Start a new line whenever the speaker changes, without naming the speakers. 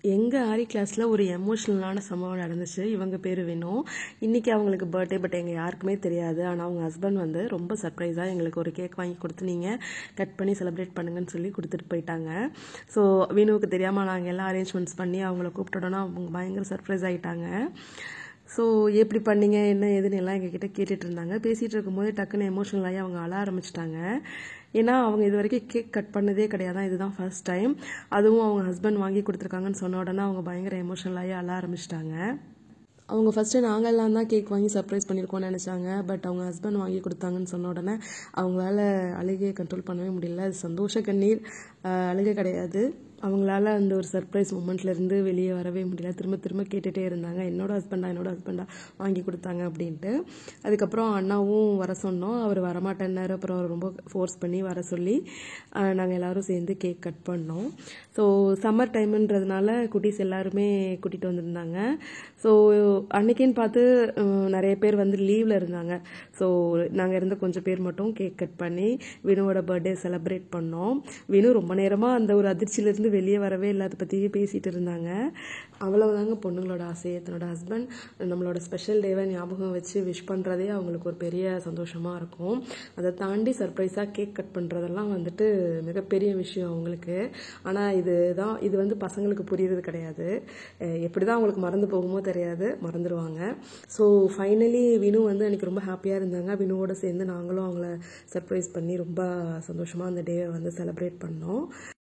எங்கள் ஆரி கிளாஸில் ஒரு எமோஷ்னலான சம்பவம் நடந்துச்சு. இவங்க பேர் வினோ. இன்றைக்கி அவங்களுக்கு பர்த்டே. பட் எங்கள் யாருக்குமே தெரியாது. ஆனால் அவங்க ஹஸ்பண்ட் வந்து ரொம்ப சர்ப்ரைஸாக எங்களுக்கு ஒரு கேக் வாங்கி கொடுத்து நீங்கள் கட் பண்ணி செலிப்ரேட் பண்ணுங்கன்னு சொல்லி கொடுத்துட்டு போயிட்டாங்க. ஸோ வினோவுக்கு தெரியாமல் நாங்கள் எல்லாம் அரேஞ்ச்மெண்ட்ஸ் பண்ணி அவங்கள கூப்பிட்டோன்னா அவங்க பயங்கர சர்ப்ரைஸ் ஆகிட்டாங்க. ஸோ எப்படி பண்ணீங்க என்ன ஏதுன்னு எல்லாம் எங்ககிட்ட கேட்டுட்டு இருந்தாங்க. பேசிகிட்டு இருக்கும்போது டக்குன்னு எமோஷனல் ஆகி அவங்க அழ ஆரம்பிச்சிட்டாங்க. ஏன்னா அவங்க இது வரைக்கும் கேக் கட் பண்ணதே கிடையாது, இதுதான் ஃபர்ஸ்ட் டைம். அதுவும் அவங்க ஹஸ்பண்ட் வாங்கி கொடுத்துருக்காங்கன்னு சொன்ன உடனே அவங்க பயங்கர எமோஷனல் ஆகி அழ ஆரம்பிச்சிட்டாங்க. அவங்க ஃபஸ்ட்டு நாங்கள் எல்லாம் தான் கேக் வாங்கி சர்ப்ரைஸ் பண்ணியிருக்கோம்னு நினச்சாங்க. பட் அவங்க ஹஸ்பண்ட் வாங்கி கொடுத்தாங்கன்னு சொன்ன உடனே அவங்களால அழுகையை கண்ட்ரோல் பண்ணவே முடியல. அது சந்தோஷ கண்ணீர், அழுகை கிடையாது. அவங்களால அந்த ஒரு சர்ப்ரைஸ் மூமெண்ட்லேருந்து வெளியே வரவே முடியல. திரும்ப திரும்ப கேட்டுகிட்டே இருந்தாங்க, என்னோட ஹஸ்பண்டா வாங்கி கொடுத்தாங்க அப்படின்ட்டு. அதுக்கப்புறம் அண்ணாவும் வர சொன்னோம். அவர் வரமாட்டேன்னாரு. அப்புறம் அவர் ரொம்ப ஃபோர்ஸ் பண்ணி வர சொல்லி நாங்கள் எல்லோரும் சேர்ந்து கேக் கட் பண்ணோம். ஸோ சம்மர் டைமுன்றதுனால குட்டீஸ் எல்லாருமே கூட்டிகிட்டு வந்திருந்தாங்க. ஸோ அன்றைக்கின்னு பார்த்து நிறைய பேர் வந்து லீவில் இருந்தாங்க. ஸோ நாங்கள் இருந்த கொஞ்சம் பேர் மட்டும் கேக் கட் பண்ணி வினுவோட பர்த்டே செலிப்ரேட் பண்ணோம். வினு ரொம்ப நேரமாக அந்த ஒரு அதிர்ச்சியிலேருந்து வெளியே வரவே இல்லை, அதை பற்றியே பேசிகிட்டு இருந்தாங்க. அவ்வளவுதாங்க பொண்ணுங்களோட ஆசையை. தன்னோட ஹஸ்பண்ட் நம்மளோட ஸ்பெஷல் டேவை ஞாபகம் வச்சு விஷ் பண்ணுறதே அவங்களுக்கு ஒரு பெரிய சந்தோஷமாக இருக்கும். அதை தாண்டி சர்ப்ரைஸாக கேக் கட் பண்ணுறதெல்லாம் வந்துட்டு மிகப்பெரிய விஷயம் அவங்களுக்கு. ஆனால் இது வந்து பசங்களுக்கு புரியுறது கிடையாது. எப்படி தான் அவங்களுக்கு மறந்து போகுமோ தெரியாது, மறந்துடுவாங்க. ஸோ ஃபைனலி வினு வந்து அன்றைக்கி ரொம்ப ஹாப்பியாக இருந்தாங்க. வினுவோட சேர்ந்து நாங்களும் அவங்கள சர்ப்ரைஸ் பண்ணி ரொம்ப சந்தோஷமாக அந்த டேவை வந்து செலிப்ரேட் பண்ணோம்.